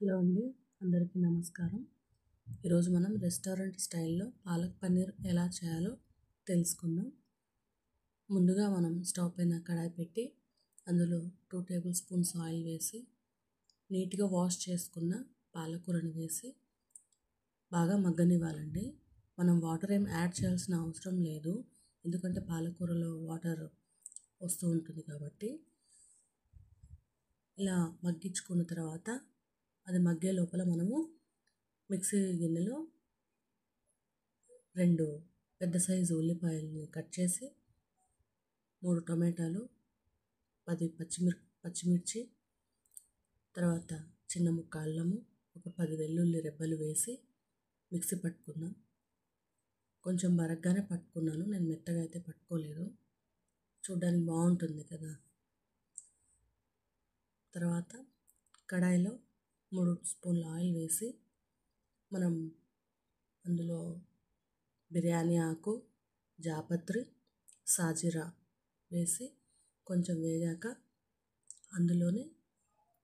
Hello అండి, అందరికీ నమస్కారం. ఈరోజు మనం రెస్టారెంట్ స్టైల్లో పాలక్ పన్నీర్ ఎలా చేయాలో తెలుసుకుందాం. ముందుగా మనం స్టవ్ పైన కడాయి పెట్టి అందులో 2 టేబుల్ స్పూన్స్ ఆయిల్ వేసి నీట్గా వాష్ చేసుకున్న పాలకూరను వేసి బాగా మగ్గనివ్వాలండి. మనం వాటర్ ఏం యాడ్ చేయాల్సిన అవసరం లేదు, ఎందుకంటే పాలకూరలో వాటర్ వస్తూ ఉంటుంది కాబట్టి. ఇలా మగ్గించుకున్న తర్వాత అది మగ్గే లోపల మనము మిక్సీ గిన్నెలో 2 పెద్ద సైజు ఉల్లిపాయలని కట్ చేసి, 3 టొమాటోలు, 10 పచ్చిమిర్చి, తర్వాత చిన్న ముక్క అల్లము, ఒక 10 వెల్లుల్లి రెబ్బలు వేసి మిక్సీ పట్టుకుందాం. కొంచెం బరగ్గానే పట్టుకున్నాను, నేను మెత్తగా అయితే పట్టుకోలేదు, చూడ్డానికి బాగుంటుంది కదా. తర్వాత కడాయిలో 3 స్పూన్ల ఆయిల్ వేసి మనం అందులో బిర్యానీ ఆకు, జాపత్రి, సాజీరా వేసి కొంచెం వేగాక అందులోనే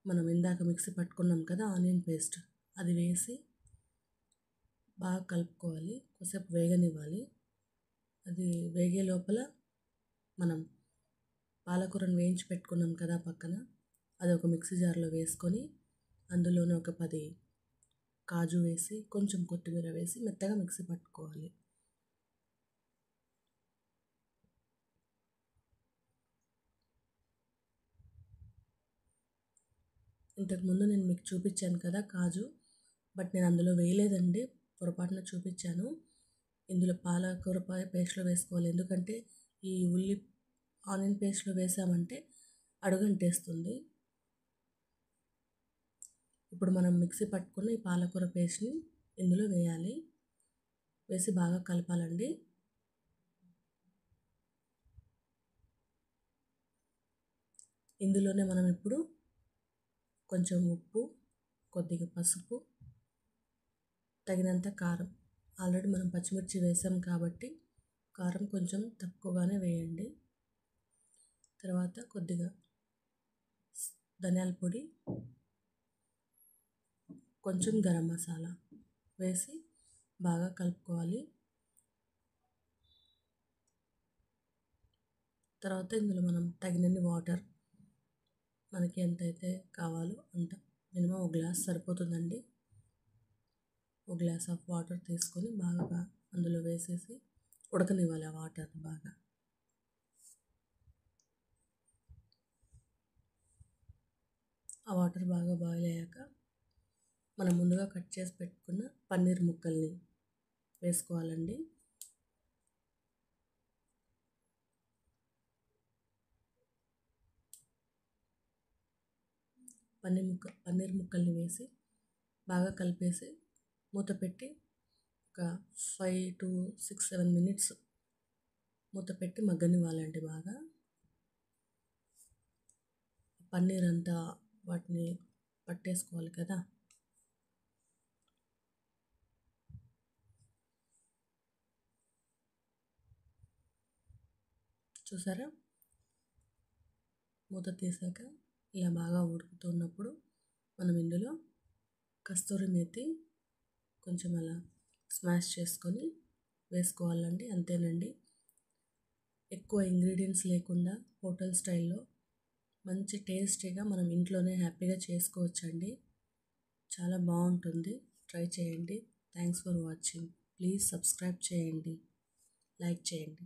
మనం ఇందాక మిక్సీ పట్టుకున్నాం కదా ఆనియన్ పేస్ట్, అది వేసి బాగా కలుపుకోవాలి, కొద్దిసేపు వేగనివ్వాలి. అది వేగే లోపల మనం పాలకూరను వేయించి పెట్టుకున్నాం కదా పక్కన, అది ఒక మిక్సీ జార్లో వేసుకొని అందులోనే ఒక 10 కాజు వేసి కొంచెం కొత్తిమీర వేసి మెత్తగా మిక్సీ పట్టుకోవాలి. ఇంతకుముందు నేను మీకు చూపించాను కదా కాజు, బట్ నేను అందులో వేయలేదండి, పొరపాటున చూపించాను. ఇందులో పాలకూర పేస్ట్లో వేసుకోవాలి, ఎందుకంటే ఈ ఆనియన్ పేస్ట్లో వేసామంటే అడుగంటేస్తుంది. ఇప్పుడు మనం మిక్సీ పట్టుకున్న ఈ పాలకూర పేస్ట్ని ఇందులో వేయాలి, వేసి బాగా కలపాలండి. ఇందులోనే మనం ఇప్పుడు కొంచెం ఉప్పు, కొద్దిగా పసుపు, తగినంత కారం, ఆల్రెడీ మనం పచ్చిమిర్చి వేసాం కాబట్టి కారం కొంచెం తక్కువగానే వేయండి. తర్వాత కొద్దిగా ధనియాల పొడి, కొంచెం గరం మసాలా వేసి బాగా కలుపుకోవాలి. తర్వాత ఇందులో మనం తగినన్ని వాటర్, మనకి ఎంతైతే కావాలో అంత, మినిమం 1 గ్లాస్ సరిపోతుందండి. 1 గ్లాస్ ఆఫ్ వాటర్ తీసుకొని బాగా అందులో వేసేసి ఉడకనివ్వాలి ఆ వాటర్ బాగా. ఆ వాటర్ బాగా బాయిల్ అయ్యాక మనం ముందుగా కట్ చేసి పెట్టుకున్న పన్నీర్ ముక్కల్ని వేసుకోవాలండి. పన్నీర్ ముక్కల్ని వేసి బాగా కలిపేసి మూత పెట్టి ఒక 5 to 6-7 మినిట్స్ మూత పెట్టి మగ్గనివ్వాలండి. బాగా పన్నీర్ అంతా వాటిని పట్టేసుకోవాలి కదా. చూసారా, మూత తీసాక ఇలా బాగా ఉడుకుతున్నప్పుడు మనం ఇందులో కస్తూరి మేతి కొంచెం అలా స్మాష్ చేసుకొని వేసుకోవాలండి. అంతేనండి, ఎక్కువ ఇంగ్రీడియంట్స్ లేకుండా హోటల్ స్టైల్లో మంచి టేస్టీగా మనం ఇంట్లోనే హ్యాపీగా చేసుకోవచ్చండి. చాలా బాగుంటుంది, ట్రై చేయండి. Thanks for watching. Please subscribe చేయండి, లైక్ చేయండి.